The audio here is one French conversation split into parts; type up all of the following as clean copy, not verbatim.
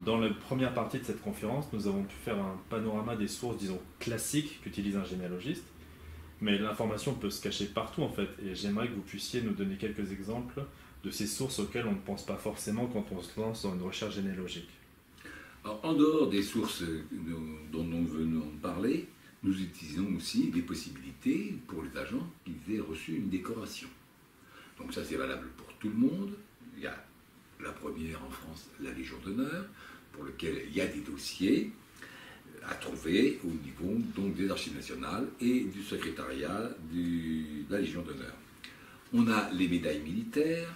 Dans la première partie de cette conférence, nous avons pu faire un panorama des sources, disons, classiques qu'utilise un généalogiste, mais l'information peut se cacher partout en fait, et j'aimerais que vous puissiez nous donner quelques exemples de ces sources auxquelles on ne pense pas forcément quand on se lance dans une recherche généalogique. Alors, en dehors des sources dont nous venons de parler, nous utilisons aussi des possibilités pour les agents qui aient reçu une décoration. Donc ça c'est valable pour tout le monde. Il y a la première en France, la Légion d'honneur, pour lequel il y a des dossiers à trouver au niveau donc, des archives nationales et du secrétariat de la Légion d'honneur. On a les médailles militaires,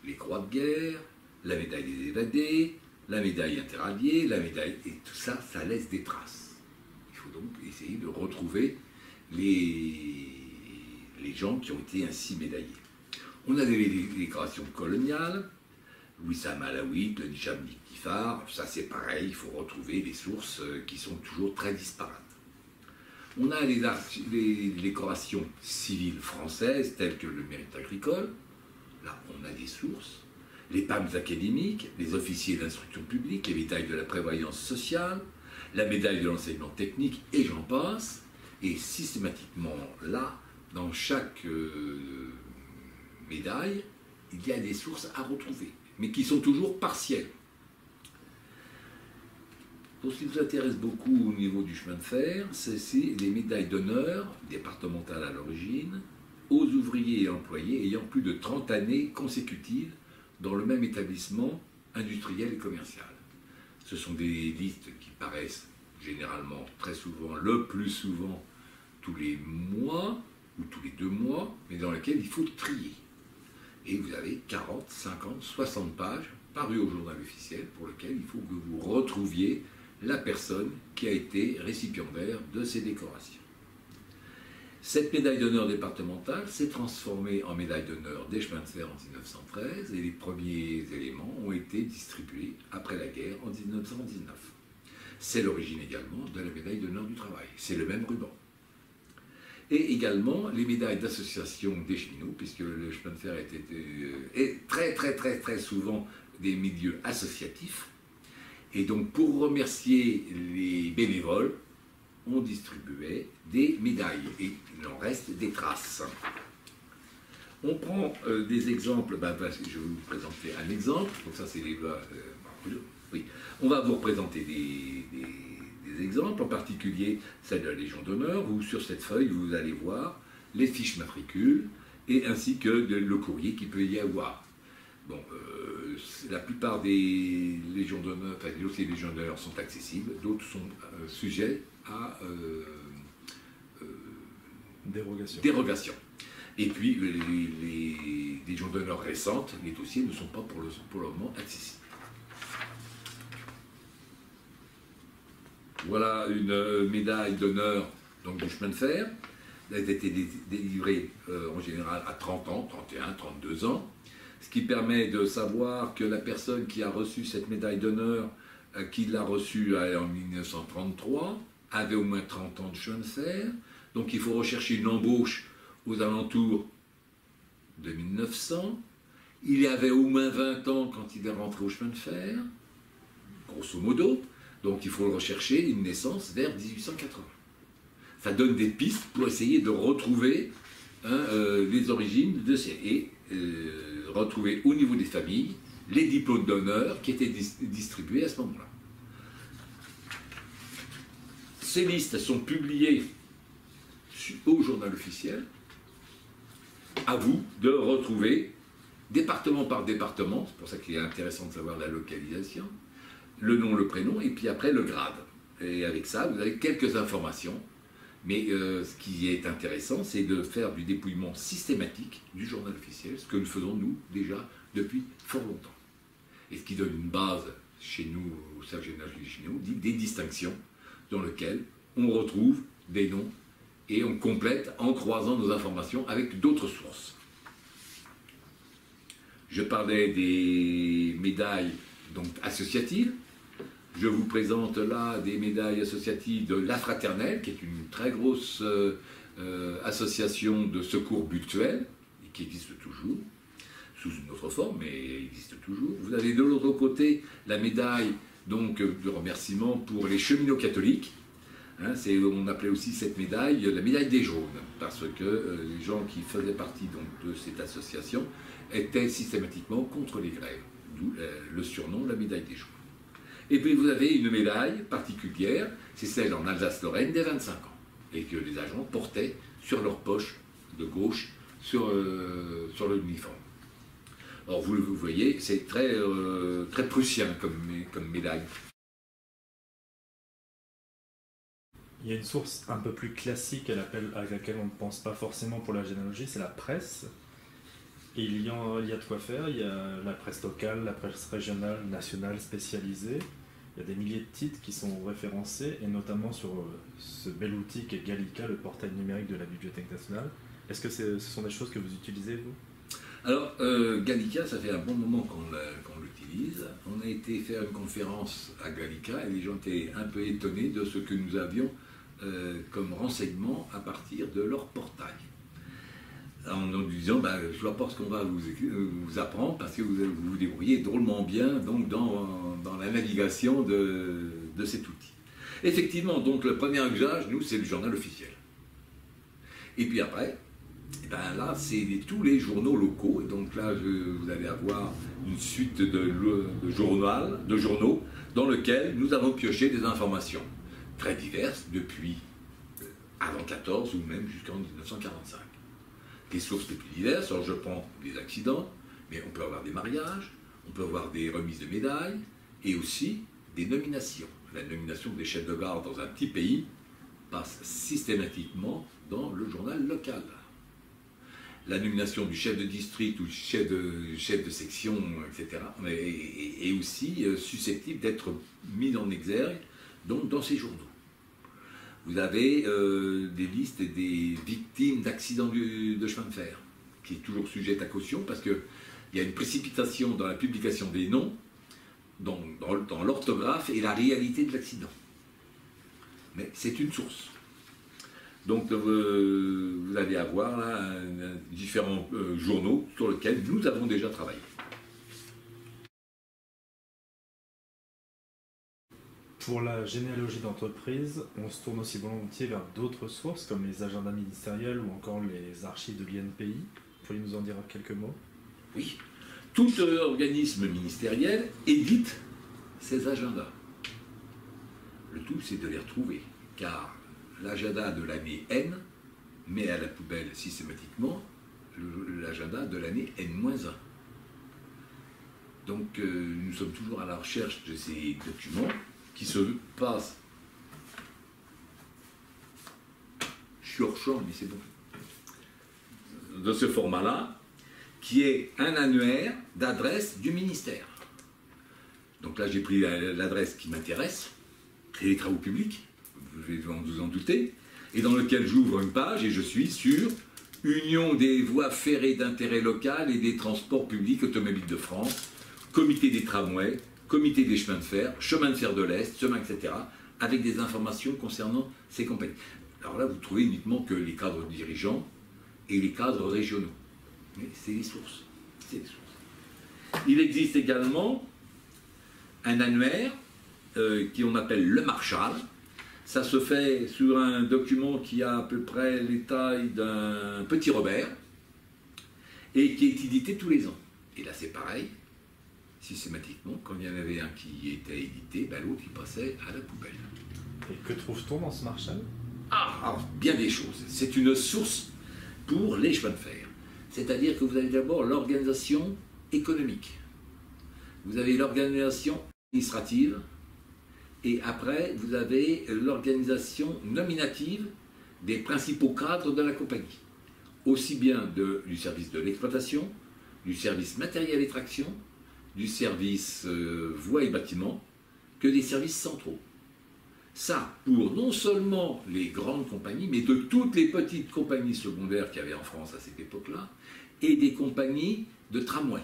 les croix de guerre, la médaille des évadés, la médaille interalliée, la médaille... Et tout ça, ça laisse des traces. Il faut donc essayer de retrouver les gens qui ont été ainsi médaillés. On a des décorations coloniales, Wissam Alaoui, le Nicham Kifar, ça c'est pareil, il faut retrouver des sources qui sont toujours très disparates. On a les décorations civiles françaises, telles que le mérite agricole, là on a des sources, les PAMs académiques, les officiers d'instruction publique, les médailles de la prévoyance sociale, la médaille de l'enseignement technique, et j'en passe, et systématiquement là, dans chaque médaille, il y a des sources à retrouver, mais qui sont toujours partielles. Pour ce qui nous intéresse beaucoup au niveau du chemin de fer, c'est les médailles d'honneur, départementales à l'origine, aux ouvriers et employés ayant plus de 30 années consécutives dans le même établissement industriel et commercial. Ce sont des listes qui paraissent généralement, très souvent, le plus souvent, tous les mois ou tous les 2 mois, mais dans lesquels il faut trier. Et vous avez 40, 50, 60 pages parues au journal officiel pour lequel il faut que vous retrouviez la personne qui a été récipiendaire de ces décorations. Cette médaille d'honneur départementale s'est transformée en médaille d'honneur des chemins de fer en 1913 et les premiers éléments ont été distribués après la guerre en 1919. C'est l'origine également de la médaille d'honneur du travail. C'est le même ruban. Et également les médailles d'association des cheminots, puisque le chemin de fer est très souvent des milieux associatifs. Et donc pour remercier les bénévoles, on distribuait des médailles et il en reste des traces. On prend des exemples, je vais vous présenter un exemple, donc ça c'est les... oui. On va vous représenter des exemples, en particulier celle de la Légion d'honneur, où sur cette feuille vous allez voir les fiches matricules et ainsi que le courrier qu'il peut y avoir. Bon, la plupart des légions d'honneur, enfin les dossiers Légion d'honneur sont accessibles, d'autres sont sujets à dérogation. Et puis les légions d'honneur récentes, les dossiers ne sont pas pour le moment accessibles. Voilà une médaille d'honneur du chemin de fer. Elle a été délivrée en général à 30 ans, 31, 32 ans. Ce qui permet de savoir que la personne qui a reçu cette médaille d'honneur, qui l'a reçue en 1933, avait au moins 30 ans de chemin de fer. Donc il faut rechercher une embauche aux alentours de 1900. Il y avait au moins 20 ans quand il est rentré au chemin de fer, grosso modo. Donc il faut rechercher une naissance vers 1880. Ça donne des pistes pour essayer de retrouver les origines de ces... Et retrouver au niveau des familles les diplômes d'honneur qui étaient distribués à ce moment-là. Ces listes sont publiées au journal officiel. À vous de retrouver, département par département, c'est pour ça qu'il est intéressant de savoir la localisation, le nom, le prénom, et puis après le grade. Et avec ça, vous avez quelques informations. Mais ce qui est intéressant, c'est de faire du dépouillement systématique du journal officiel, ce que nous faisons, nous, déjà, depuis fort longtemps. Et ce qui donne une base, chez nous, au service général des cheminots, des distinctions dans lesquelles on retrouve des noms et on complète en croisant nos informations avec d'autres sources. Je parlais des médailles associatives. Je vous présente là des médailles associatives de La Fraternelle, qui est une très grosse association de secours mutuel, et qui existe toujours, sous une autre forme, mais existe toujours. Vous avez de l'autre côté la médaille donc de remerciements pour les cheminots catholiques. Hein, on appelait aussi cette médaille la médaille des jaunes, parce que les gens qui faisaient partie donc, de cette association étaient systématiquement contre les grèves, d'où le surnom la médaille des jaunes. Et puis vous avez une médaille particulière, c'est celle en Alsace-Lorraine des 25 ans, et que les agents portaient sur leur poche de gauche sur l'uniforme. Alors vous voyez, c'est très, très prussien comme médaille. Il y a une source un peu plus classique à laquelle on ne pense pas forcément pour la généalogie, c'est la presse. Et il y a de quoi faire, il y a la presse locale, la presse régionale, nationale, spécialisée. Il y a des milliers de titres qui sont référencés, et notamment sur ce bel outil qu'est Gallica, le portail numérique de la Bibliothèque nationale. Est-ce que ce sont des choses que vous utilisez, vous? Alors, Gallica, ça fait un bon moment qu'on l'utilise. On a été faire une conférence à Gallica, et les gens étaient un peu étonnés de ce que nous avions comme renseignement à partir de leur portail. En nous disant, je vois pas ce qu'on va vous apprendre parce que vous vous débrouillez drôlement bien donc, dans la navigation de cet outil. Effectivement, donc le premier usage, nous, c'est le journal officiel. Et puis après, là, c'est tous les journaux locaux. Et donc là, vous allez avoir une suite de journaux dans lesquels nous avons pioché des informations très diverses depuis avant 14 ou même jusqu'en 1945. Des sources les plus diverses, alors je prends des accidents, mais on peut avoir des mariages, on peut avoir des remises de médailles, et aussi des nominations. La nomination des chefs de gare dans un petit pays passe systématiquement dans le journal local. La nomination du chef de district ou chef de section, etc., est aussi susceptible d'être mise en exergue donc, dans ces journaux. Vous avez des listes des victimes d'accidents de chemin de fer, qui est toujours sujette à caution, parce qu'il y a une précipitation dans la publication des noms, dans l'orthographe et la réalité de l'accident. Mais c'est une source. Donc vous allez avoir là différents journaux sur lesquels nous avons déjà travaillé. Pour la généalogie d'entreprise, on se tourne aussi volontiers vers d'autres sources comme les agendas ministériels ou encore les archives de l'INPI. Pourriez nous en dire quelques mots? Oui. Tout organisme ministériel édite ses agendas. Le tout, c'est de les retrouver, car l'agenda de l'année N met à la poubelle systématiquement l'agenda de l'année N-1. Donc nous sommes toujours à la recherche de ces documents qui se passent. Je suis hors champ, mais c'est bon. De ce format-là, qui est un annuaire d'adresse du ministère. Donc là, j'ai pris l'adresse qui m'intéresse, les travaux publics, vous en doutez, et dans lequel j'ouvre une page et je suis sur Union des voies ferrées d'intérêt local et des transports publics automobiles de France, Comité des tramways, Comité des chemins de fer, chemin de fer de l'Est, chemin, etc., avec des informations concernant ces compagnies. Alors là, vous trouvez uniquement que les cadres dirigeants et les cadres régionaux. Mais c'est les sources. C'est les sources. Il existe également un annuaire qu'on appelle le Marshall. Ça se fait sur un document qui a à peu près les tailles d'un petit Robert et qui est édité tous les ans. Et là, c'est pareil. Systématiquement, quand il y en avait un qui était édité, l'autre il passait à la poubelle. Et que trouve-t-on dans ce Marshall? Alors, bien des choses. C'est une source pour les chemins de fer. C'est-à-dire que vous avez d'abord l'organisation économique. Vous avez l'organisation administrative. Et après, vous avez l'organisation nominative des principaux cadres de la compagnie. Aussi bien du service de l'exploitation, du service matériel et traction, du service voies et bâtiments, que des services centraux. Ça, pour non seulement les grandes compagnies, mais de toutes les petites compagnies secondaires qu'il y avait en France à cette époque-là, et des compagnies de tramway.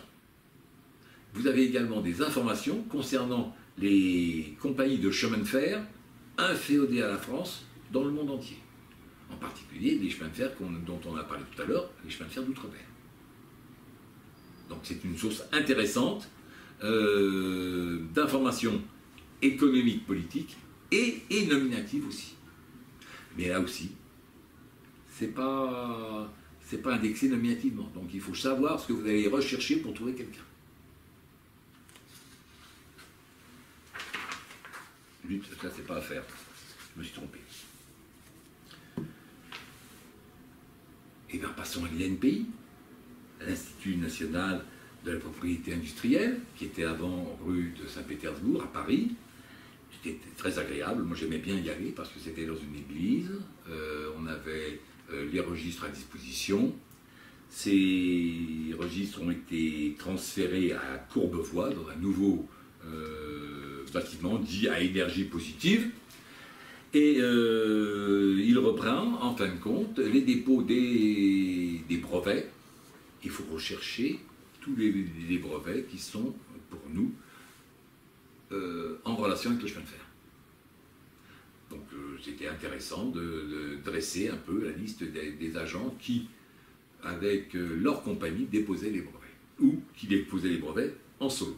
Vous avez également des informations concernant les compagnies de chemin de fer inféodées à la France dans le monde entier. En particulier les chemins de fer dont on a parlé tout à l'heure, les chemins de fer d'outre-mer. Donc c'est une source intéressante d'informations économique, politique et nominative aussi. Mais là aussi, c'est pas indexé nominativement. Donc il faut savoir ce que vous allez rechercher pour trouver quelqu'un. Lui, ça c'est pas à faire. Je me suis trompé. Et bien passons à l'INPI, l'Institut national de la propriété industrielle, qui était avant rue de Saint-Pétersbourg, à Paris. C'était très agréable, moi j'aimais bien y aller parce que c'était dans une église, on avait les registres à disposition. Ces registres ont été transférés à Courbevoie, dans un nouveau bâtiment dit à énergie positive. Et il reprend, en fin de compte, les dépôts des brevets. Il faut rechercher tous les brevets qui sont, pour nous, en relation avec le chemin de fer. Donc c'était intéressant de dresser un peu la liste des agents qui, avec leur compagnie, déposaient les brevets, ou qui déposaient les brevets en solo.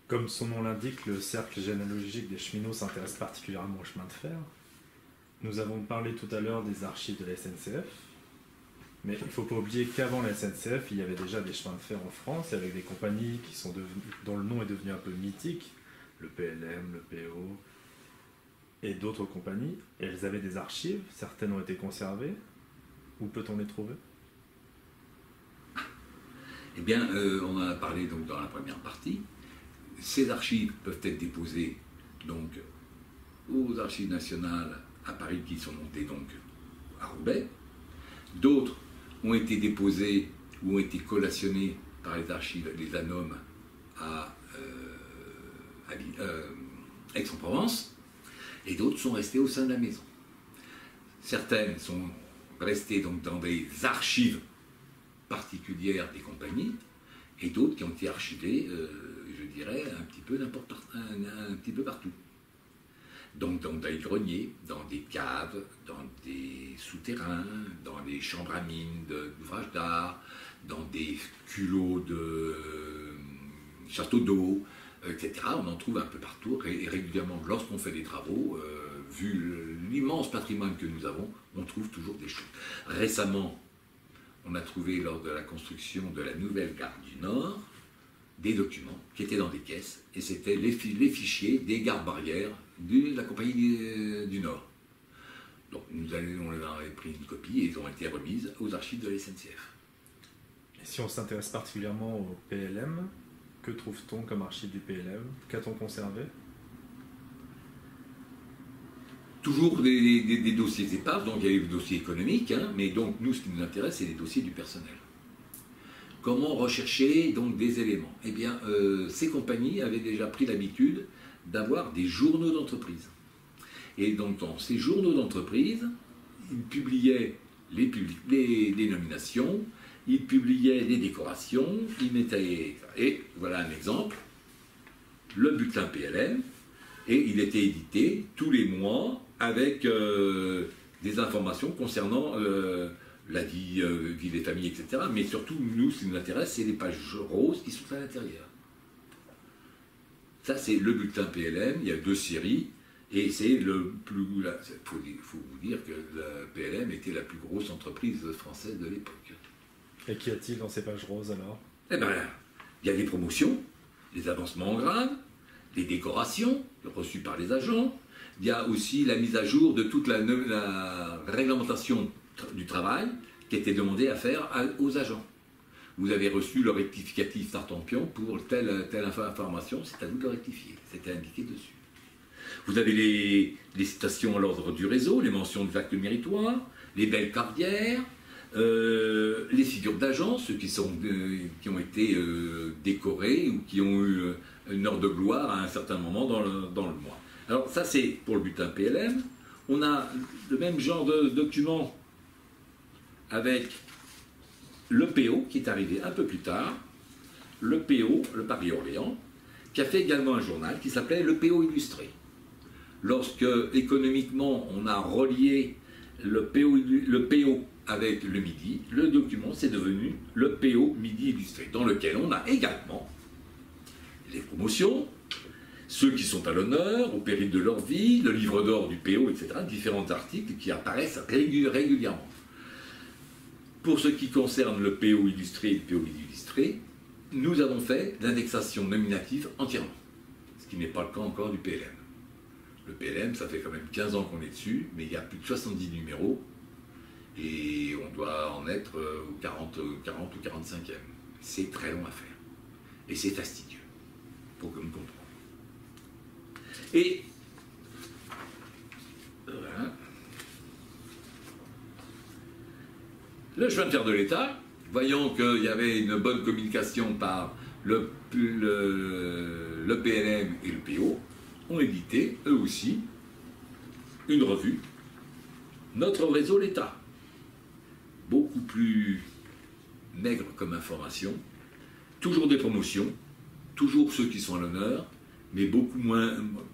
Comme son nom l'indique, le cercle généalogique des cheminots s'intéresse particulièrement au chemin de fer. Nous avons parlé tout à l'heure des archives de la SNCF, mais il ne faut pas oublier qu'avant la SNCF, il y avait déjà des chemins de fer en France, avec des compagnies dont le nom est devenu un peu mythique, le PLM, le PO, et d'autres compagnies. Et elles avaient des archives, certaines ont été conservées. Où peut-on les trouver? Eh bien, on en a parlé donc dans la première partie. Ces archives peuvent être déposées donc aux archives nationales à Paris qui sont montées donc à Roubaix. D'autres ont été déposées ou ont été collationnées par les archives, les ANOM à Aix-en-Provence, et d'autres sont restées au sein de la maison. Certaines sont restées donc dans des archives particulières des compagnies, et d'autres qui ont été archivées, je dirais, un petit peu partout. Donc dans des greniers, dans des caves, dans des souterrains, dans des chambres à mines d'ouvrages d'art, dans des culots de châteaux d'eau, etc. On en trouve un peu partout, et régulièrement, lorsqu'on fait des travaux, vu l'immense patrimoine que nous avons, on trouve toujours des choses. Récemment, on a trouvé lors de la construction de la nouvelle gare du Nord des documents qui étaient dans des caisses, et c'était les fichiers des gares barrières de la compagnie du Nord. Donc on leur avait pris une copie et ils ont été remises aux archives de la SNCF. Et si on s'intéresse particulièrement au PLM, que trouve-t-on comme archive du PLM? Qu'a-t-on conservé? Toujours des dossiers épaves, donc il y a eu le dossier économique, hein, mais donc nous ce qui nous intéresse c'est les dossiers du personnel. Comment rechercher donc des éléments? Eh bien, ces compagnies avaient déjà pris l'habitude d'avoir des journaux d'entreprise. Et donc dans ces journaux d'entreprise, ils publiaient les nominations, ils publiaient les décorations, ils mettaient... Et voilà un exemple, le bulletin PLM, et il était édité tous les mois avec des informations concernant la vie des familles, etc. Mais surtout, nous, ce qui nous intéresse, c'est les pages roses qui sont à l'intérieur. Ça, c'est le bulletin PLM, il y a 2 séries, et c'est le plus... Il faut vous dire que la PLM était la plus grosse entreprise française de l'époque. Et qu'y a-t-il dans ces pages roses alors? Eh bien, il y a des promotions, les avancements en grade, les décorations reçues par les agents, il y a aussi la mise à jour de toute la réglementation du travail qui était demandée à faire aux agents. Vous avez reçu le rectificatif Tartampion pour telle information, c'est à vous de le rectifier, c'était indiqué dessus. Vous avez les citations à l'ordre du réseau, les mentions des actes méritoires, les belles carrières, les figures d'agents, ceux qui ont été décorés ou qui ont eu une heure de gloire à un certain moment dans le mois. Alors ça c'est pour le bulletin PLM. On a le même genre de document avec le PO qui est arrivé un peu plus tard, le PO, le Paris-Orléans, qui a fait également un journal qui s'appelait le PO illustré. Lorsque économiquement on a relié le PO avec le Midi, le document c'est devenu le PO Midi illustré, dans lequel on a également les promotions, ceux qui sont à l'honneur, au péril de leur vie, le livre d'or du PO, etc., différents articles qui apparaissent régulièrement. Pour ce qui concerne le PO illustré et le PO illustré, nous avons fait l'indexation nominative entièrement, ce qui n'est pas le cas encore du PLM. Le PLM, ça fait quand même 15 ans qu'on est dessus, mais il y a plus de 70 numéros, et on doit en être au 40 ou 45e. C'est très long à faire, et c'est fastidieux, pour que nous comprenions. Et voilà. Le chemin de fer de l'État, voyant qu'il y avait une bonne communication par le PLM et le PO, ont édité, eux aussi, une revue, Notre réseau l'État. Beaucoup plus maigre comme information, toujours des promotions, toujours ceux qui sont à l'honneur, mais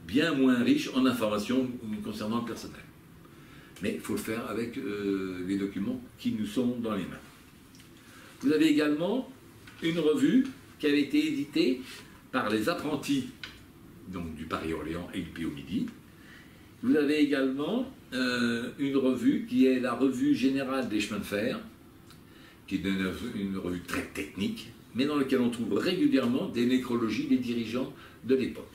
bien moins riche en informations concernant le personnel. Mais il faut le faire avec les documents qui nous sont dans les mains. Vous avez également une revue qui avait été éditée par les apprentis donc du Paris-Orléans et du PO Midi. Vous avez également une revue qui est la revue générale des chemins de fer, qui est une revue très technique, mais dans laquelle on trouve régulièrement des nécrologies des dirigeants de l'époque.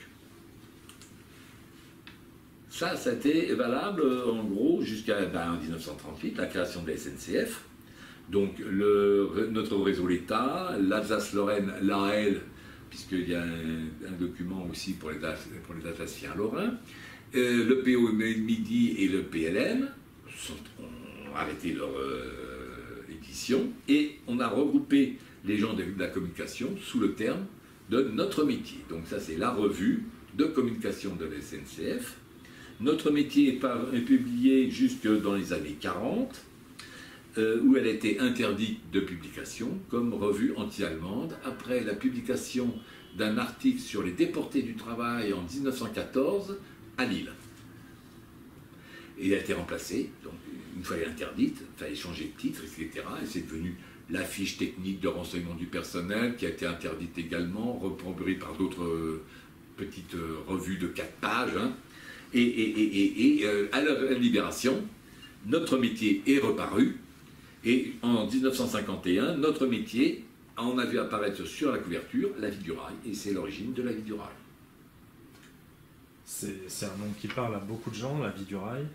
Ça a été valable en gros jusqu'à 1938, la création de la SNCF. Donc notre réseau l'État, l'Alsace-Lorraine, l'AL, puisqu'il y a un document aussi pour les Alsaciens lorrains, le PO Midi et le PLM ont arrêté leur édition et on a regroupé les gens de la communication sous le terme de notre métier. Donc ça c'est la revue de communication de la SNCF. Notre métier est publié jusque dans les années 40, où elle a été interdite de publication comme revue anti-allemande après la publication d'un article sur les déportés du travail en 1914 à Lille. Et elle a été remplacée, donc une fois elle est interdite, il fallait changer de titre, etc. Et c'est devenu la fiche technique de renseignement du personnel qui a été interdite également, reproduit par d'autres petites revues de 4 pages. Hein. À la Libération, notre métier est reparu. Et en 1951, notre métier, on a vu apparaître sur la couverture la vie du rail, et c'est l'origine de la vie du rail. C'est un nom qui parle à beaucoup de gens, la vie du rail.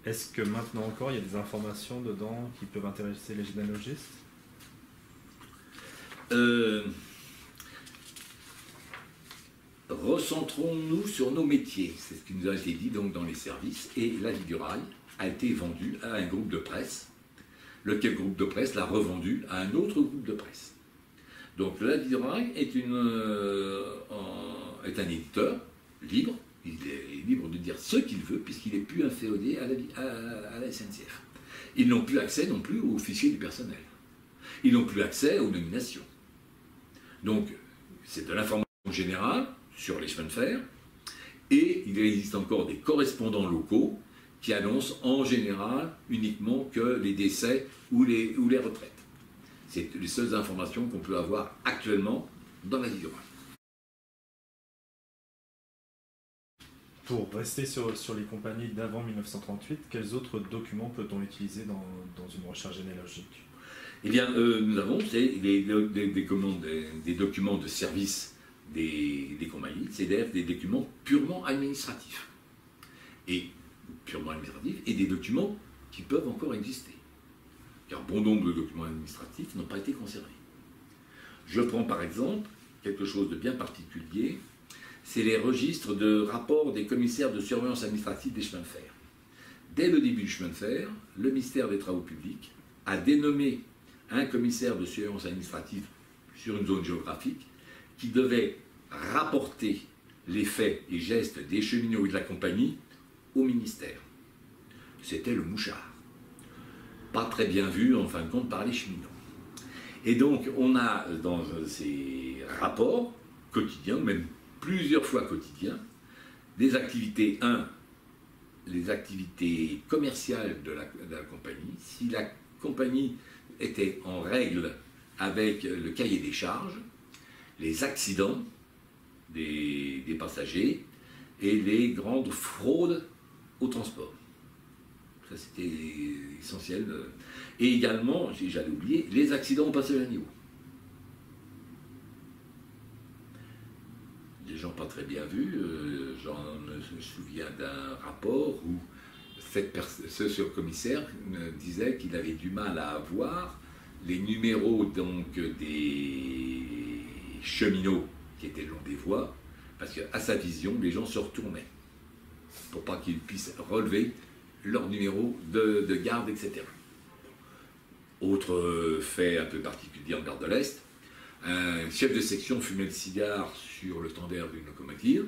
Est-ce que maintenant encore, il y a des informations dedans qui peuvent intéresser les généalogistes ? Recentrons-nous sur nos métiers, c'est ce qui nous a été dit donc dans les services, et la vie du rail a été vendue à un groupe de presse, lequel groupe de presse l'a revendu à un autre groupe de presse. Donc la vie du rail est un éditeur libre, il est libre de dire ce qu'il veut puisqu'il n'est plus inféodé à la SNCF. Ils n'ont plus accès non plus aux fichiers du personnel. Ils n'ont plus accès aux nominations. Donc c'est de l'information générale sur les chemins de fer, et il existe encore des correspondants locaux qui annoncent en général uniquement que les décès ou les retraites. C'est les seules informations qu'on peut avoir actuellement dans la vie du rail. Pour rester sur les compagnies d'avant 1938, quels autres documents peut-on utiliser dans une recherche généalogique ? Eh bien, nous avons des documents de service des compagnies, c'est-à-dire des documents purement administratifs. Et des documents qui peuvent encore exister. Car bon nombre de documents administratifs n'ont pas été conservés. Je prends par exemple quelque chose de bien particulier, c'est les registres de rapports des commissaires de surveillance administrative des chemins de fer. Dès le début du chemin de fer, le ministère des Travaux publics a dénommé un commissaire de surveillance administrative sur une zone géographique qui devait rapporter les faits et gestes des cheminots et de la compagnie au ministère. C'était le mouchard. Pas très bien vu, en fin de compte, par les cheminots. Et donc, on a dans ces rapports quotidiens, même plusieurs fois quotidiens, des activités, les activités commerciales de la compagnie. Si la compagnie était en règle avec le cahier des charges, les accidents des passagers et les grandes fraudes au transport. Ça, c'était essentiel. Et également, j'allais oublier, les accidents aux passagers à niveau. Des gens pas très bien vus. J'en me souviens d'un rapport où ce surcommissaire me disait qu'il avait du mal à avoir les numéros donc, des cheminots qui étaient le long des voies, parce qu'à sa vision, les gens se retournaient pour pas qu'ils puissent relever leur numéro de garde, etc. Autre fait un peu particulier en gare de l'Est, un chef de section fumait le cigare sur le tender d'une locomotive.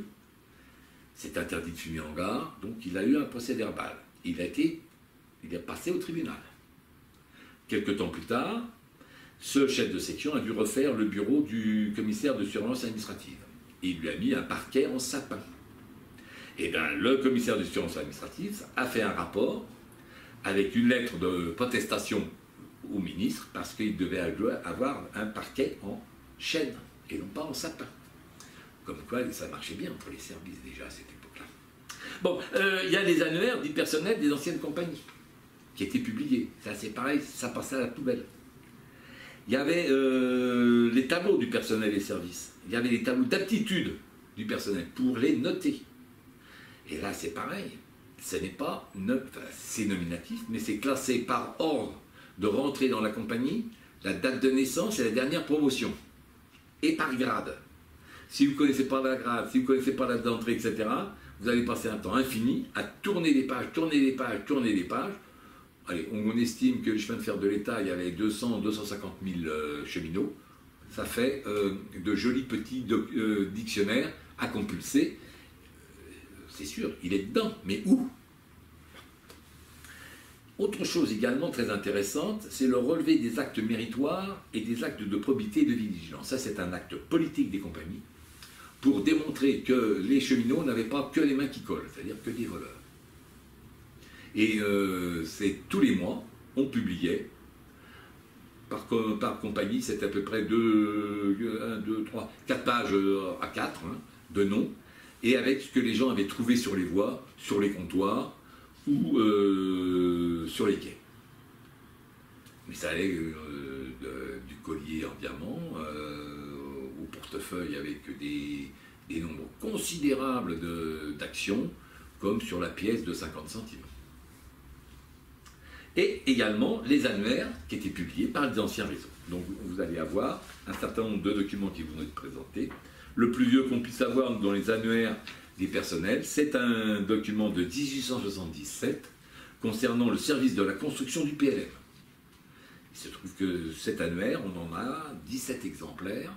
C'est interdit de fumer en gare, donc il a eu un procès verbal. Il est passé au tribunal. Quelques temps plus tard, ce chef de section a dû refaire le bureau du commissaire de surveillance administrative. Il lui a mis un parquet en sapin. Et bien, le commissaire de surveillance administrative a fait un rapport avec une lettre de protestation au ministre parce qu'il devait avoir un parquet en chêne et non pas en sapin. Comme quoi, ça marchait bien entre les services déjà à cette époque-là. Bon, il y a les annuaires du personnel des anciennes compagnies qui étaient publiés. Ça, c'est pareil, ça passait à la poubelle. Il y avait les tableaux du personnel et services. Il y avait les tableaux d'aptitude du personnel pour les noter. Et là, c'est pareil. Ce n'est pas, c'est nominatif, mais c'est classé par ordre de rentrée dans la compagnie, la date de naissance et la dernière promotion. Et par grade. Si vous ne connaissez pas la grade, si vous ne connaissez pas la date d'entrée, etc., vous allez passer un temps infini à tourner des pages, tourner des pages, tourner des pages. Allez, on estime que le chemin de fer de l'État, il y avait 250 000 cheminots. Ça fait de jolis petits dictionnaires à compulser. C'est sûr, il est dedans, mais où? Autre chose également très intéressante, c'est le relevé des actes méritoires et des actes de probité et de vigilance. Ça, c'est un acte politique des compagnies pour démontrer que les cheminots n'avaient pas que les mains qui collent, c'est-à-dire que des voleurs. Et c'est tous les mois, on publiait, par compagnie, c'est à peu près 4 pages à 4 de noms, et avec ce que les gens avaient trouvé sur les voies, sur les comptoirs ou sur les quais. Mais ça allait du collier en diamant au portefeuille avec des nombres considérables d'actions, comme sur la pièce de 50 centimes. Et également les annuaires qui étaient publiés par les anciens réseaux. Donc vous allez avoir un certain nombre de documents qui vont être présentés. Le plus vieux qu'on puisse avoir dans les annuaires des personnels, c'est un document de 1877 concernant le service de la construction du PLM. Il se trouve que cet annuaire, on en a 17 exemplaires,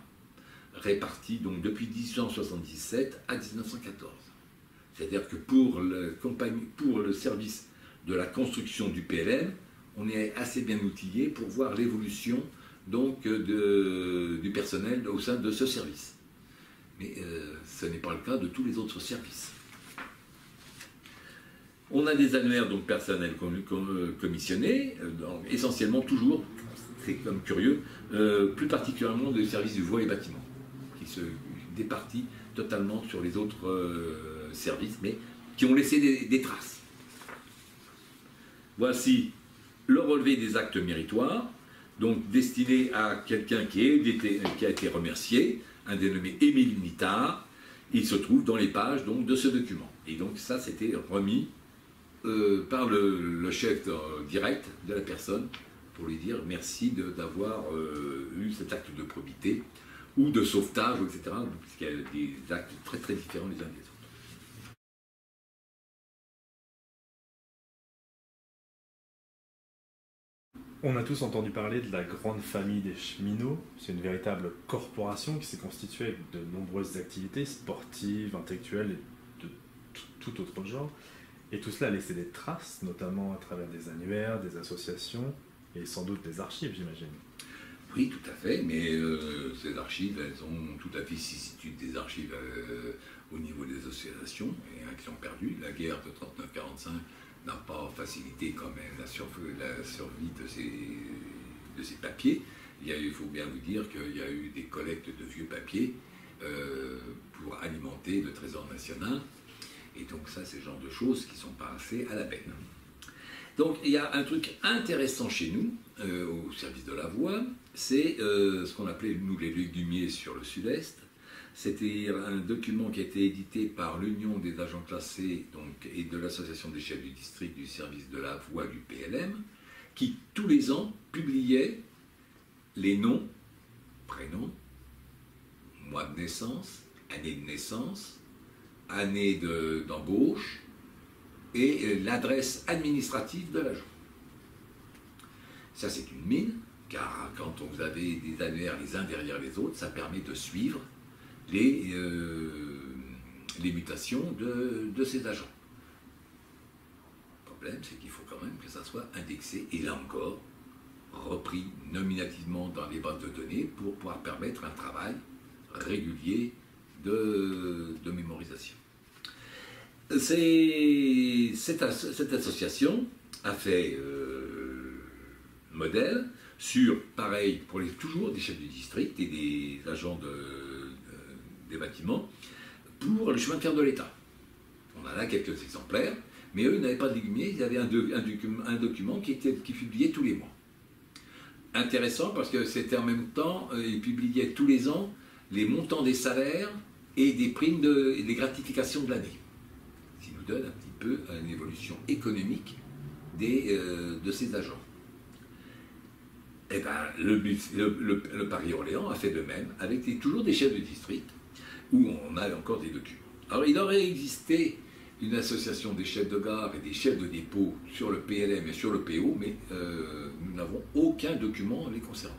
répartis donc depuis 1877 à 1914. C'est-à-dire que pour le service de la construction du PLM, on est assez bien outillé pour voir l'évolution donc du personnel au sein de ce service. Mais ce n'est pas le cas de tous les autres services. On a des annuaires donc personnels commissionnés, donc essentiellement toujours, c'est comme curieux, plus particulièrement des services du voie et bâtiment, qui se départit totalement sur les autres services, mais qui ont laissé des traces. Voici le relevé des actes méritoires, donc destiné à quelqu'un qui a été remercié, un dénommé Émile Nittard. Il se trouve dans les pages donc, de ce document. Et donc ça, c'était remis par le chef direct de la personne pour lui dire merci d'avoir eu cet acte de probité ou de sauvetage, etc. Puisqu'il y a des actes très très différents les uns des autres. On a tous entendu parler de la grande famille des cheminots. C'est une véritable corporation qui s'est constituée avec de nombreuses activités sportives, intellectuelles et de tout autre genre. Et tout cela a laissé des traces, notamment à travers des annuaires, des associations et sans doute des archives, j'imagine. Oui, tout à fait, mais ces archives, elles ont tout à fait vicissitude des archives au niveau des associations, et qui ont perdu. La guerre de 39-45 n'a pas facilité quand même la survie de ces papiers. Il faut bien vous dire qu'il y a eu des collectes de vieux papiers pour alimenter le Trésor national. Et donc ça, c'est le genre de choses qui sont pas assez à la peine. Donc il y a un truc intéressant chez nous, au service de la voie, c'est ce qu'on appelait, nous, les légumiers sur le sud-est. C'était un document qui a été édité par l'Union des agents classés donc, et de l'Association des chefs du district du service de la voie du PLM, qui tous les ans publiait les noms, prénoms, mois de naissance, année de naissance, année d'embauche et l'adresse administrative de l'agent. Ça, c'est une mine, car quand vous avez des annuaires les uns derrière les autres, ça permet de suivre les mutations de ces agents. Le problème, c'est qu'il faut quand même que ça soit indexé, et là encore, repris nominativement dans les bases de données pour pouvoir permettre un travail régulier de mémorisation. Cette association a fait modèle sur, pareil, pour toujours des chefs de district et des agents des bâtiments, pour le chemin de fer de l'État. On en a quelques exemplaires, mais eux n'avaient pas de légumiers, ils avaient un document qui publiait tous les mois. Intéressant parce que c'était en même temps, ils publiaient tous les ans les montants des salaires et des primes et des gratifications de l'année. Ce qui nous donne un petit peu une évolution économique de ces agents. Et ben, le Paris-Orléans a fait de même, avec toujours des chefs de district, où on a encore des documents. Alors il aurait existé une association des chefs de gare et des chefs de dépôt sur le PLM et sur le PO, mais nous n'avons aucun document les concernant.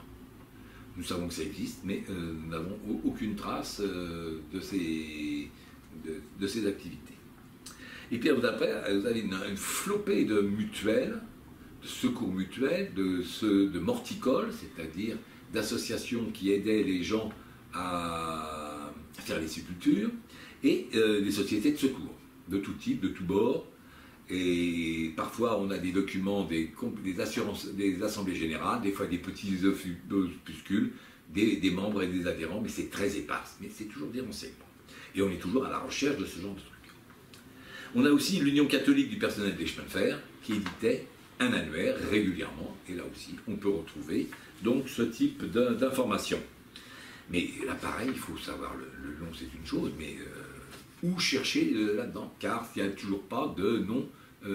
Nous savons que ça existe, mais nous n'avons aucune trace de ces activités. Et puis après, vous avez une flopée de mutuelles, de secours mutuels, de morticoles, c'est-à-dire d'associations qui aidaient les gens à faire les sépultures, et des sociétés de secours, de tout type, de tous bords. Et parfois, on a des documents des assemblées générales, des fois des petits opuscules, des membres et des adhérents, mais c'est très épars, mais c'est toujours des renseignements. Et on est toujours à la recherche de ce genre de trucs. On a aussi l'Union catholique du personnel des chemins de fer, qui éditait un annuaire régulièrement, et là aussi, on peut retrouver donc ce type d'informations. Mais là, pareil, il faut savoir, le nom c'est une chose, mais où chercher là-dedans, car il n'y a toujours pas de nom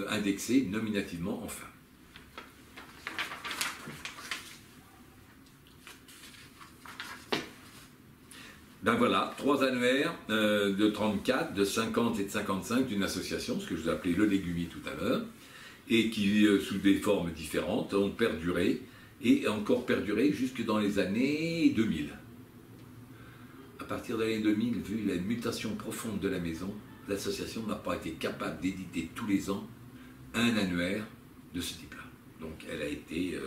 indexé nominativement en fin. Ben voilà, 3 annuaires de 34, de 50 et de 55 d'une association, ce que je vous appelais le légumier tout à l'heure, et qui, sous des formes différentes, ont perduré, et encore perduré jusque dans les années 2000. À partir de l'année 2000, vu la mutation profonde de la maison, l'association n'a pas été capable d'éditer tous les ans un annuaire de ce type-là. Donc elle a été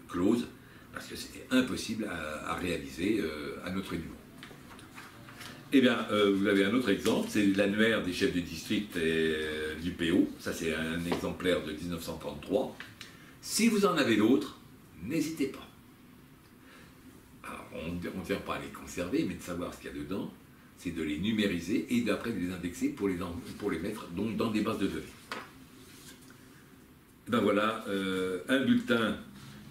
close, parce que c'était impossible à réaliser à notre niveau. Eh bien, vous avez un autre exemple, c'est l'annuaire des chefs de district du PO. Ça, c'est un exemplaire de 1933. Si vous en avez d'autres, n'hésitez pas. Alors, on ne tient pas à les conserver, mais de savoir ce qu'il y a dedans, c'est de les numériser et d'après de les indexer pour les mettre donc, dans des bases de données. Ben voilà, un bulletin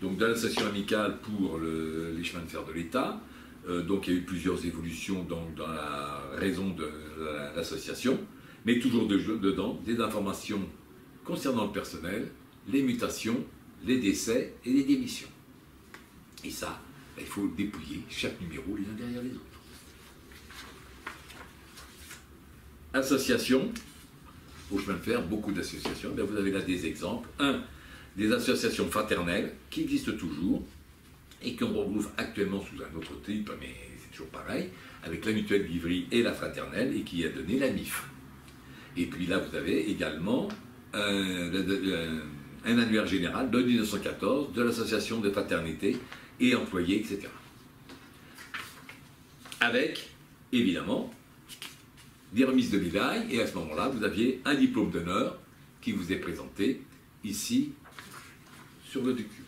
donc, de l'association amicale pour les chemins de fer de l'État. Donc il y a eu plusieurs évolutions dans la raison de l'association, mais toujours dedans des informations concernant le personnel, les mutations, les décès et les démissions. Et ça, il faut dépouiller chaque numéro les uns derrière les autres. Associations, au chemin de fer, beaucoup d'associations. Vous avez là des exemples. Des associations fraternelles qui existent toujours et qu'on retrouve actuellement sous un autre type, mais c'est toujours pareil, avec la mutuelle Vivry et la fraternelle, et qui a donné la MIF. Et puis là, vous avez également un annuaire général de 1914 de l'association de fraternité et employés, etc. Avec, évidemment, des remises de médailles, et à ce moment-là, vous aviez un diplôme d'honneur qui vous est présenté ici sur le document.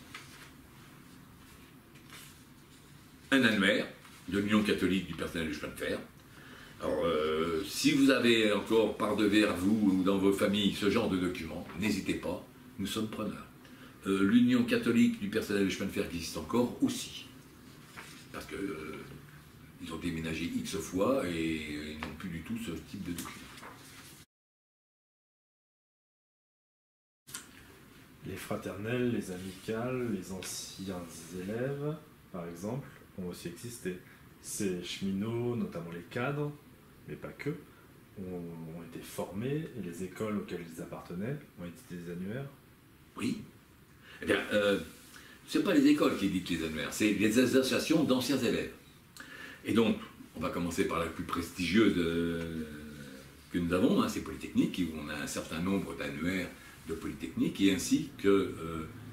Un annuaire de l'Union catholique du personnel du chemin de fer. Alors, si vous avez encore par devers vous ou dans vos familles ce genre de documents, n'hésitez pas, nous sommes preneurs. L'Union catholique du personnel du chemin de fer qui existe encore aussi, parce que ils ont déménagé X fois et ils n'ont plus du tout ce type de documents. Les fraternelles, les amicales, les anciens élèves, par exemple, ont aussi existé. Ces cheminots, notamment les cadres, mais pas que, ont été formés et les écoles auxquelles ils appartenaient ont été des annuaires. Oui. Eh bien, ce n'est pas les écoles qui éditent les annuaires, c'est les associations d'anciens élèves. Et donc, on va commencer par la plus prestigieuse que nous avons, hein, c'est Polytechnique, où on a un certain nombre d'annuaires de Polytechnique, et ainsi que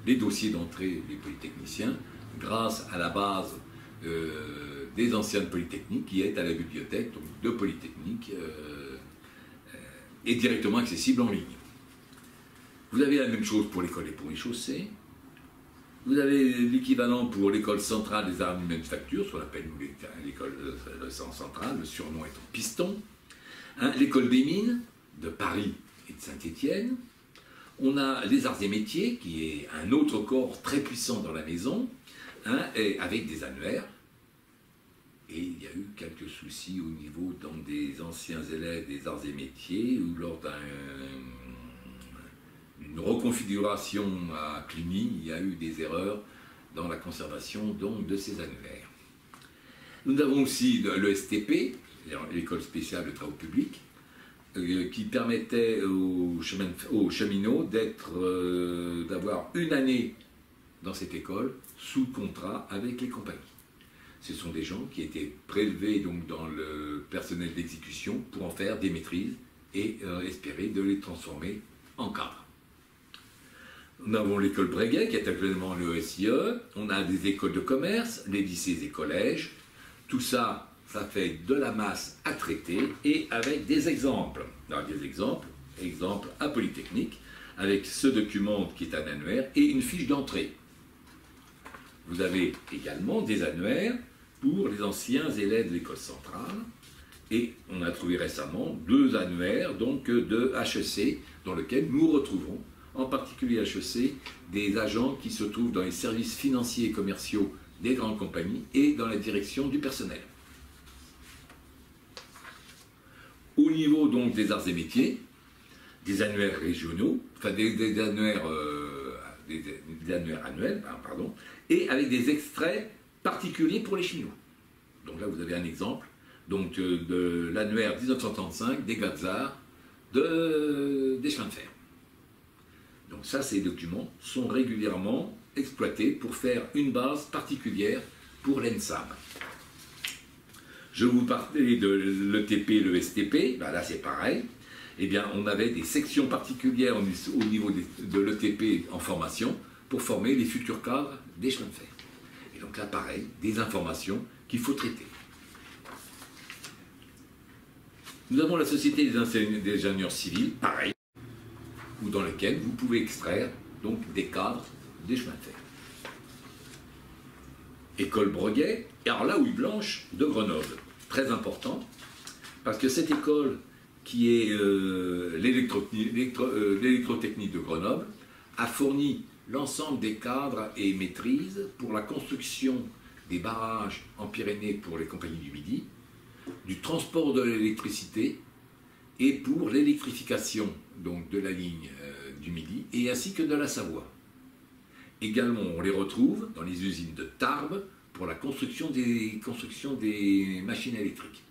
les dossiers d'entrée des polytechniciens, grâce à la base des anciennes Polytechniques qui est à la bibliothèque donc, de Polytechnique et directement accessible en ligne. Vous avez la même chose pour l'école des ponts et chaussées. Vous avez l'équivalent pour l'école centrale des arts et manufactures, ce qu'on appelle l'école centrale, le surnom étant Piston. Hein, l'école des mines de Paris et de Saint-Étienne. On a les arts et métiers, qui est un autre corps très puissant dans la maison, hein, et avec des annuaires. Et il y a eu quelques soucis au niveau des anciens élèves des arts et métiers, où lors d'une reconfiguration à Cluny, il y a eu des erreurs dans la conservation donc, de ces annuaires. Nous avons aussi le STP, l'école spéciale de travaux publics, qui permettait aux cheminots d'avoir une année dans cette école sous contrat avec les compagnies. Ce sont des gens qui étaient prélevés donc, dans le personnel d'exécution pour en faire des maîtrises et espérer de les transformer en cadres. Nous avons l'école Breguet, qui est actuellement le SIE. On a des écoles de commerce, les lycées et collèges. Tout ça, ça fait de la masse à traiter et avec des exemples. Alors, des exemples à Polytechnique, avec ce document qui est un annuaire et une fiche d'entrée. Vous avez également des annuaires pour les anciens élèves de l'école centrale. Et on a trouvé récemment 2 annuaires donc, de HEC, dans lesquels nous retrouvons, en particulier HEC, des agents qui se trouvent dans les services financiers et commerciaux des grandes compagnies et dans la direction du personnel. Au niveau donc des arts et métiers, des annuaires régionaux, enfin des annuaires annuels, pardon, et avec des extraits particuliers pour les cheminots. Donc là vous avez un exemple donc, de l'annuaire 1935 des Gazards des chemins de fer. Donc ça, ces documents sont régulièrement exploités pour faire une base particulière pour l'ENSAM. Je vous parlais de l'ETP et le STP, ben là c'est pareil. Eh bien, on avait des sections particulières au niveau de l'ETP en formation pour former les futurs cadres des chemins de fer. Et donc là, pareil, des informations qu'il faut traiter. Nous avons la Société des ingénieurs civils, pareil, ou dans lequel vous pouvez extraire donc, des cadres des chemins de fer. École Breguet, et alors là, Louis Blanche de Grenoble, très important, parce que cette école qui est l'électrotechnique de Grenoble a fourni l'ensemble des cadres et maîtrises pour la construction des barrages en Pyrénées pour les compagnies du Midi, du transport de l'électricité et pour l'électrification donc de la ligne du Midi et ainsi que de la Savoie. Également, on les retrouve dans les usines de Tarbes pour la construction des machines électriques.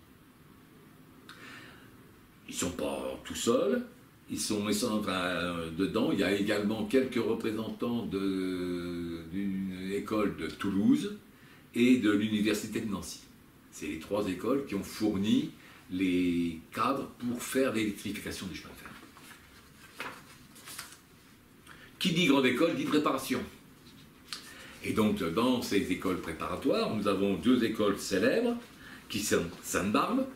Ils ne sont pas tout seuls, ils sont dedans. Il y a également quelques représentants d'une école de Toulouse et de l'université de Nancy. C'est les 3 écoles qui ont fourni les cadres pour faire l'électrification du chemin de fer. Qui dit grande école dit préparation. Et donc dans ces écoles préparatoires, nous avons 2 écoles célèbres qui sont Sainte-Barbe,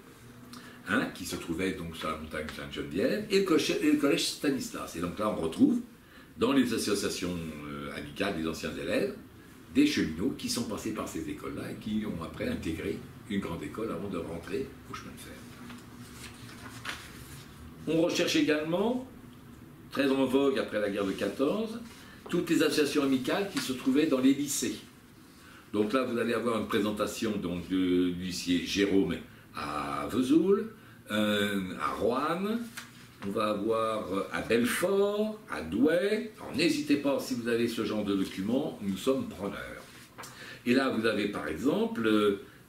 hein, qui se trouvait donc sur la montagne Sainte-Geneviève, et le collège Stanislas. Et donc là on retrouve dans les associations amicales des anciens élèves des cheminots qui sont passés par ces écoles-là et qui ont après intégré une grande école avant de rentrer au chemin de fer. On recherche également, très en vogue après la guerre de 14, toutes les associations amicales qui se trouvaient dans les lycées. Donc là, vous allez avoir une présentation donc, du lycée Jérôme à Vesoul, à Roanne, on va avoir à Belfort, à Douai. Alors n'hésitez pas, si vous avez ce genre de documents, nous sommes preneurs. Et là, vous avez par exemple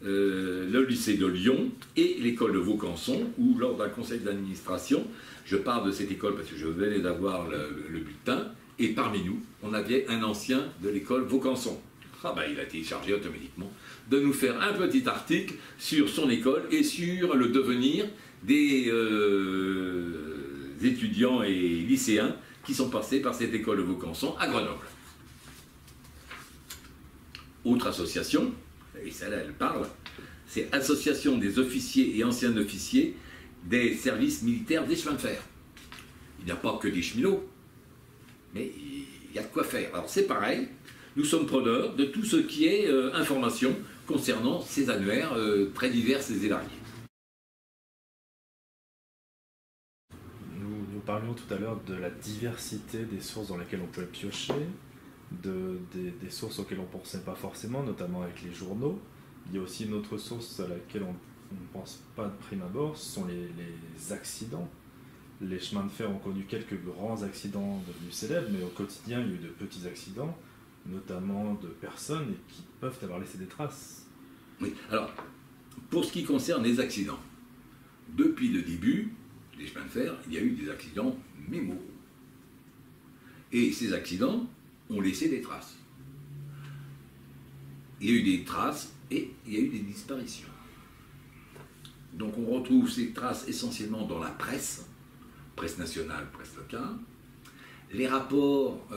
le lycée de Lyon et l'école de Vaucanson, où lors d'un conseil d'administration, je parle de cette école parce que je venais d'avoir le bulletin, et parmi nous, on avait un ancien de l'école Vaucanson. Ah ben, il a été chargé automatiquement de nous faire un petit article sur son école et sur le devenir des étudiants et lycéens qui sont passés par cette école de Vaucanson à Grenoble. Autre association, et celle-là elle parle, c'est Association des officiers et anciens officiers des services militaires des chemins de fer. Il n'y a pas que des cheminots, mais il y a de quoi faire. Alors c'est pareil, nous sommes preneurs de tout ce qui est information concernant ces annuaires très diverses et variés. Nous parlions tout à l'heure de la diversité des sources dans lesquelles on peut piocher, des sources auxquelles on ne pensait pas forcément, notamment avec les journaux. Il y a aussi une autre source à laquelle on ne pense pas de prime abord, ce sont les accidents. Les chemins de fer ont connu quelques grands accidents devenus célèbres, mais au quotidien, il y a eu de petits accidents, notamment de personnes qui peuvent avoir laissé des traces. Oui, alors, pour ce qui concerne les accidents, depuis le début des chemins de fer, il y a eu des accidents mémorables. Et ces accidents ont laissé des traces. Il y a eu des traces et il y a eu des disparitions. Donc on retrouve ces traces essentiellement dans la presse nationale, presse locale, les rapports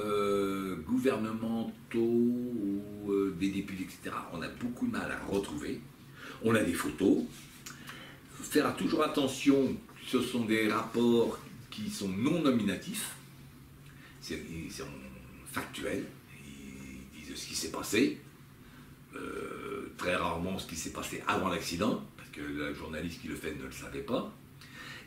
gouvernementaux ou des députés, etc. On a beaucoup de mal à retrouver. On a des photos. Il faut faire toujours attention, ce sont des rapports qui sont non nominatifs, ils sont factuels, ils disent ce qui s'est passé, très rarement ce qui s'est passé avant l'accident, parce que la journaliste qui le fait ne le savait pas.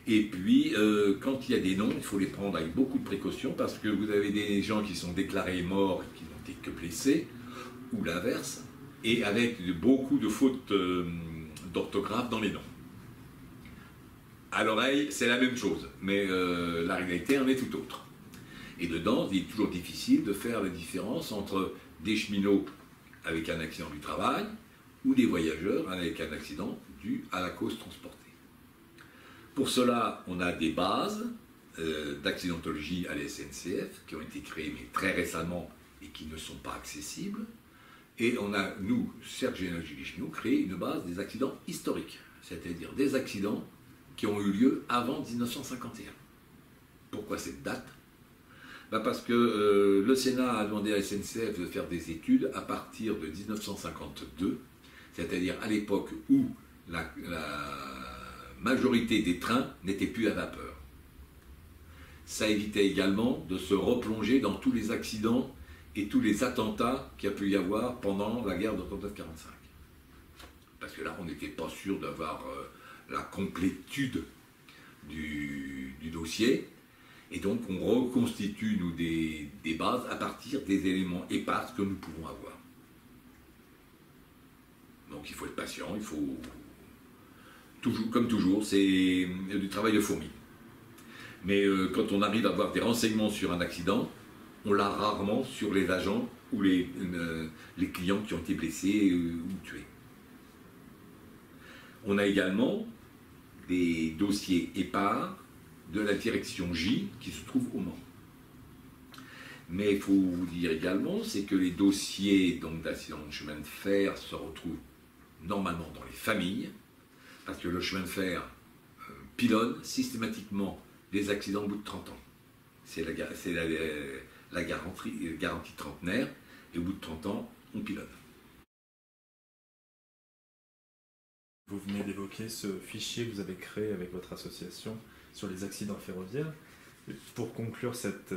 Et puis, quand il y a des noms, il faut les prendre avec beaucoup de précaution, parce que vous avez des gens qui sont déclarés morts et qui n'ont été que blessés, ou l'inverse, et avec beaucoup de fautes d'orthographe dans les noms. À l'oreille, c'est la même chose, mais la réalité en est tout autre. Et dedans, il est toujours difficile de faire la différence entre des cheminots avec un accident du travail ou des voyageurs avec un accident dû à la cause transportée. Pour cela, on a des bases d'accidentologie à la SNCF qui ont été créées mais très récemment et qui ne sont pas accessibles. Et on a, nous, Cercle Généalogie des cheminots, créé une base des accidents historiques, c'est-à-dire des accidents qui ont eu lieu avant 1951. Pourquoi cette date ? Parce que le Sénat a demandé à la SNCF de faire des études à partir de 1952, c'est-à-dire à l'époque où la majorité des trains n'étaient plus à vapeur. Ça évitait également de se replonger dans tous les accidents et tous les attentats qu'il y a pu y avoir pendant la guerre de 39-45. Parce que là, on n'était pas sûr d'avoir la complétude du dossier. Et donc, on reconstitue, nous, des bases à partir des éléments épars que nous pouvons avoir. Donc, il faut être patient, il faut... Toujours, comme toujours, c'est du travail de fourmi. Mais quand on arrive à avoir des renseignements sur un accident, on l'a rarement sur les agents ou les clients qui ont été blessés ou tués. On a également des dossiers épars de la direction J qui se trouve au Mans. Mais il faut vous dire également, c'est que les dossiers d'accidents de chemin de fer se retrouvent normalement dans les familles, parce que le chemin de fer pilonne systématiquement les accidents au bout de 30 ans. C'est la garantie trentenaire, et au bout de 30 ans, on pilonne. Vous venez d'évoquer ce fichier que vous avez créé avec votre association sur les accidents ferroviaires. Pour conclure cette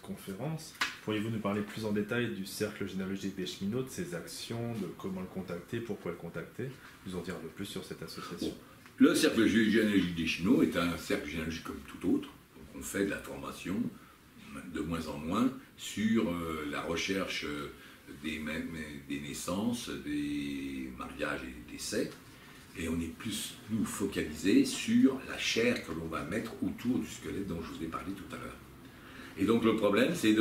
conférence, pourriez-vous nous parler plus en détail du cercle généalogique des cheminots, de ses actions, de comment le contacter, pourquoi le contacter, nous en dire un peu plus sur cette association? Le cercle généalogique des cheminots est un cercle généalogique comme tout autre. Donc on fait de la formation de moins en moins sur la recherche des naissances, des mariages et des décès. Et on est plus, nous, focalisés sur la chair que l'on va mettre autour du squelette dont je vous ai parlé tout à l'heure. Et donc le problème, c'est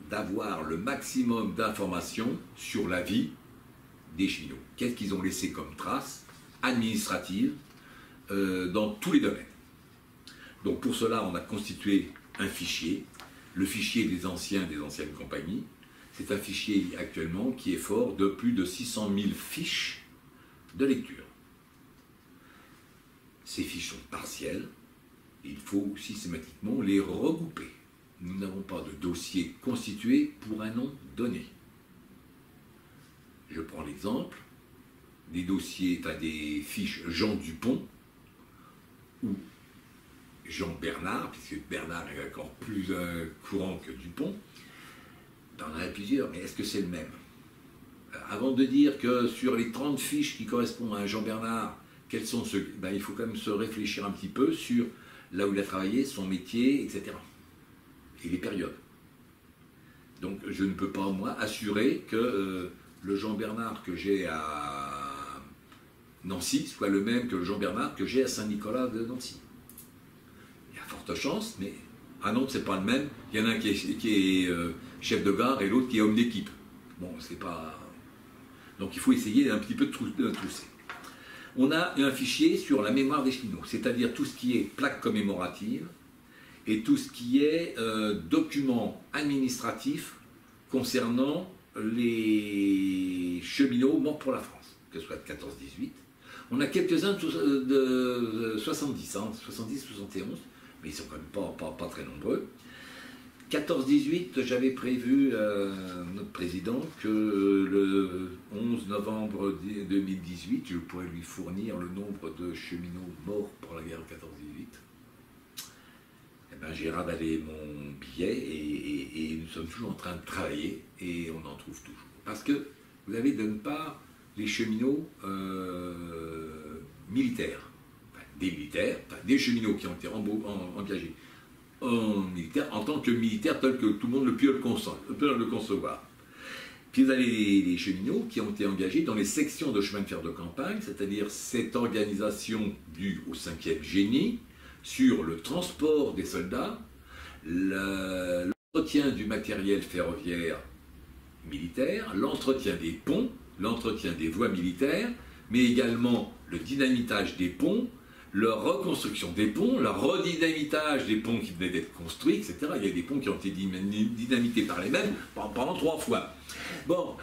d'avoir le maximum d'informations sur la vie des cheminots. Qu'est-ce qu'ils ont laissé comme traces administratives dans tous les domaines. Donc pour cela, on a constitué un fichier, le fichier des anciennes compagnies. C'est un fichier actuellement qui est fort de plus de 600 000 fiches de lecture. Ces fiches sont partielles, il faut systématiquement les regrouper. Nous n'avons pas de dossier constitué pour un nom donné. Je prends l'exemple des dossiers, des fiches Jean Dupont ou Jean Bernard, puisque Bernard est encore plus courant que Dupont. Il y en a plusieurs, mais est-ce que c'est le même? Avant de dire que sur les 30 fiches qui correspondent à un Jean Bernard, quels sont ceux, il faut quand même se réfléchir un petit peu sur là où il a travaillé, son métier, etc. Et les périodes. Donc je ne peux pas, moi, assurer que le Jean Bernard que j'ai à Nancy soit le même que le Jean Bernard que j'ai à Saint-Nicolas de Nancy. Il y a forte chance, mais à Nantes, c'est pas le même. Il y en a un qui est chef de gare et l'autre qui est homme d'équipe. Bon, c'est pas... Donc il faut essayer un petit peu de trousser. On a un fichier sur la mémoire des cheminots, c'est-à-dire tout ce qui est plaque commémorative et tout ce qui est documents administratifs concernant les cheminots morts pour la France, que ce soit de 14-18. On a quelques-uns de 70, 70-71, mais ils sont quand même pas très nombreux. 14-18, j'avais prévu, notre président, que le 11 novembre 2018, je pourrais lui fournir le nombre de cheminots morts pour la guerre 14-18. Eh ben, j'ai ravalé mon billet et nous sommes toujours en train de travailler et on en trouve toujours. Parce que vous avez d'une part les cheminots militaires, des cheminots qui ont été engagés en militaire, en tant que militaire tel que tout le monde peut le concevoir. Puis vous avez les cheminots qui ont été engagés dans les sections de chemin de fer de campagne, c'est-à-dire cette organisation due au 5e génie sur le transport des soldats, l'entretien du matériel ferroviaire militaire, l'entretien des ponts, l'entretien des voies militaires, mais également le dynamitage des ponts, leur reconstruction des ponts, leur redynamitage des ponts qui venaient d'être construits, etc. Il y a des ponts qui ont été dynamités par les mêmes pendant 3 fois. Bon,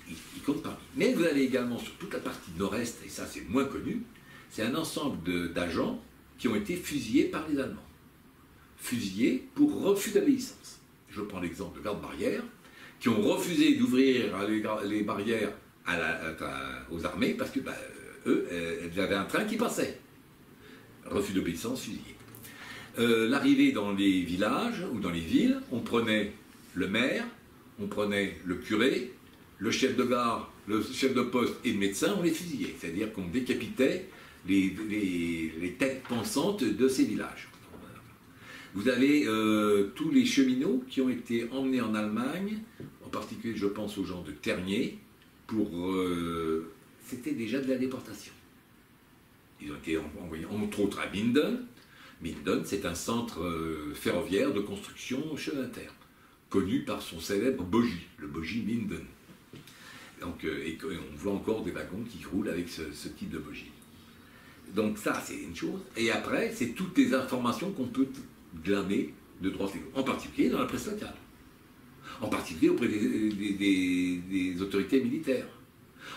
ils comptent pas. Mais vous avez également sur toute la partie nord-est, et ça c'est moins connu, c'est un ensemble d'agents qui ont été fusillés par les Allemands. Fusillés pour refus d'obéissance. Je prends l'exemple de gardes-barrières, qui ont refusé d'ouvrir les barrières aux armées parce que eux, elles avaient un train qui passait. Refus d'obéissance, fusillé. L'arrivée dans les villages ou dans les villes, on prenait le maire, on prenait le curé, le chef de gare, le chef de poste et le médecin, on les fusillait. C'est-à-dire qu'on décapitait les têtes pensantes de ces villages. Vous avez tous les cheminots qui ont été emmenés en Allemagne, en particulier je pense aux gens de Tergnier, pour... c'était déjà de la déportation. Ils ont été envoyés entre autres à Minden. Minden, c'est un centre ferroviaire de construction chemin de terre, connu par son célèbre bogie, le bogie Minden. Donc, et on voit encore des wagons qui roulent avec ce type de bogie. Donc ça, c'est une chose. Et après, c'est toutes les informations qu'on peut glaner de droite et gauche, en particulier dans la presse locale, en particulier auprès des autorités militaires,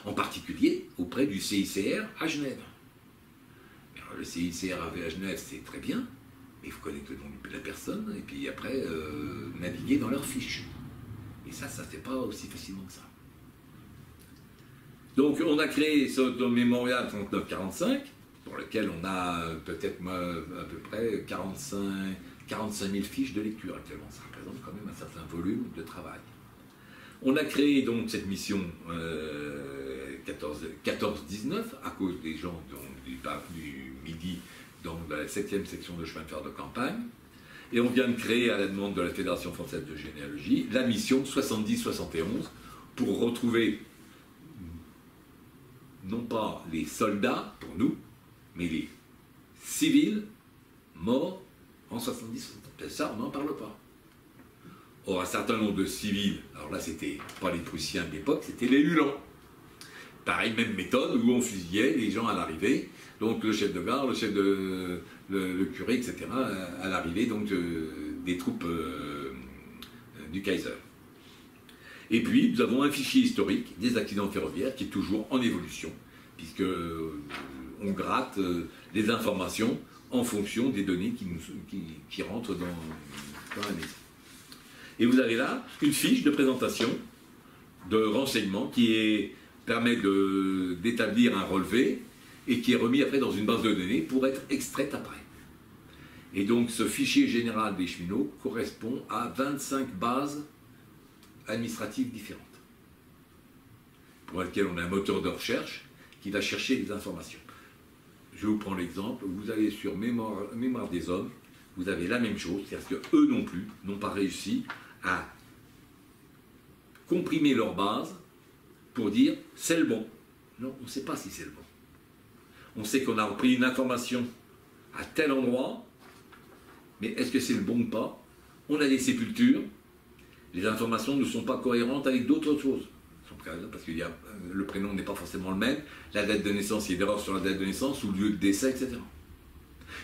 en particulier auprès du CICR à Genève. Alors, le CICR à Genève, c'est très bien, mais il faut connaître le nom de la personne, et puis après, naviguer dans leurs fiches. Et ça ne se fait pas aussi facilement que ça. Donc, on a créé ce mémorial 39-45, pour lequel on a peut-être à peu près 45 000 fiches de lecture actuellement. Ça représente quand même un certain volume de travail. On a créé donc cette mission 14-19 à cause des gens du Midi dans la 7e section de chemin de fer de campagne. Et on vient de créer, à la demande de la Fédération française de généalogie, la mission 70-71 pour retrouver non pas les soldats pour nous, mais les civils morts en 70. Ça, on n'en parle pas. Or, un certain nombre de civils, alors là, c'était pas les Prussiens de l'époque, c'était les Uhlans. Pareil, même méthode, où on fusillait les gens à l'arrivée, donc le chef de gare, le curé, etc., à l'arrivée donc des troupes du Kaiser. Et puis, nous avons un fichier historique des accidents ferroviaires qui est toujours en évolution, puisque on gratte les informations en fonction des données qui rentrent dans la maison. Et vous avez là une fiche de présentation de renseignement qui permet d'établir un relevé et qui est remis après dans une base de données pour être extraite après. Et donc ce fichier général des cheminots correspond à 25 bases administratives différentes, pour lesquelles on a un moteur de recherche qui va chercher les informations. Je vous prends l'exemple, vous allez sur Mémoire des hommes, vous avez la même chose, c'est-à-dire qu'eux non plus n'ont pas réussi à comprimer leur base pour dire c'est le bon. Non, on ne sait pas si c'est le bon. On sait qu'on a repris une information à tel endroit, mais est-ce que c'est le bon ou pas? On a des sépultures, les informations ne sont pas cohérentes avec d'autres choses. Parce que le prénom n'est pas forcément le même, la date de naissance, il y a des erreurs sur la date de naissance ou le lieu de décès, etc.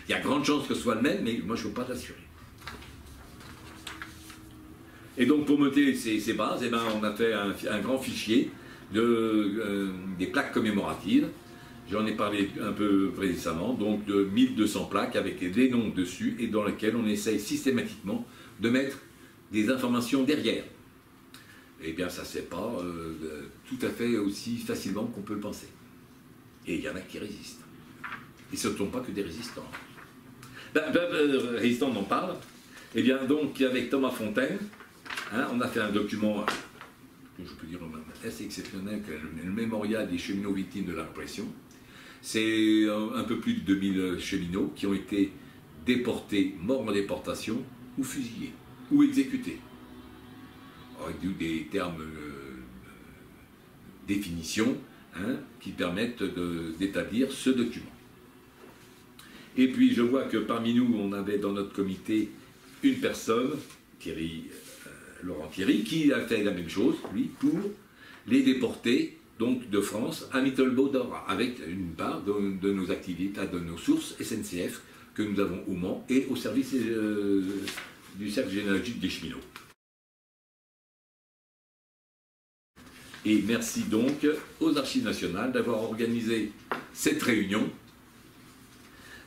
Il y a grande chance que ce soit le même, mais moi je ne peux pas t'assurer. Et donc pour monter ces bases, eh ben, on a fait un grand fichier des plaques commémoratives. J'en ai parlé un peu récemment, donc de 1200 plaques avec des noms dessus et dans lesquelles on essaye systématiquement de mettre des informations derrière. Eh bien ça ne se fait pas tout à fait aussi facilement qu'on peut le penser. Et il y en a qui résistent. Et ce ne sont pas que des résistants. Résistants, on en parle. Eh bien donc avec Thomas Fontaine, on a fait un document, je peux dire assez exceptionnel, le mémorial des cheminots victimes de la répression. C'est un peu plus de 2000 cheminots qui ont été déportés, morts en déportation, ou fusillés, ou exécutés. Avec des termes définition qui permettent d'établir ce document. Et puis je vois que parmi nous, on avait dans notre comité une personne, Laurent Thierry, qui a fait la même chose, lui, pour les déportés donc, de France à Mittelbau-Dora, avec une part de nos activités, de nos sources SNCF que nous avons au Mans et au service du cercle généalogique des cheminots. Et merci donc aux Archives nationales d'avoir organisé cette réunion,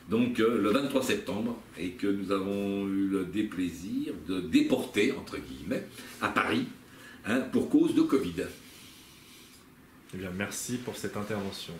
donc le 23 septembre, et que nous avons eu le déplaisir de déporter, entre guillemets, à Paris, pour cause de Covid. Eh bien, merci pour cette intervention.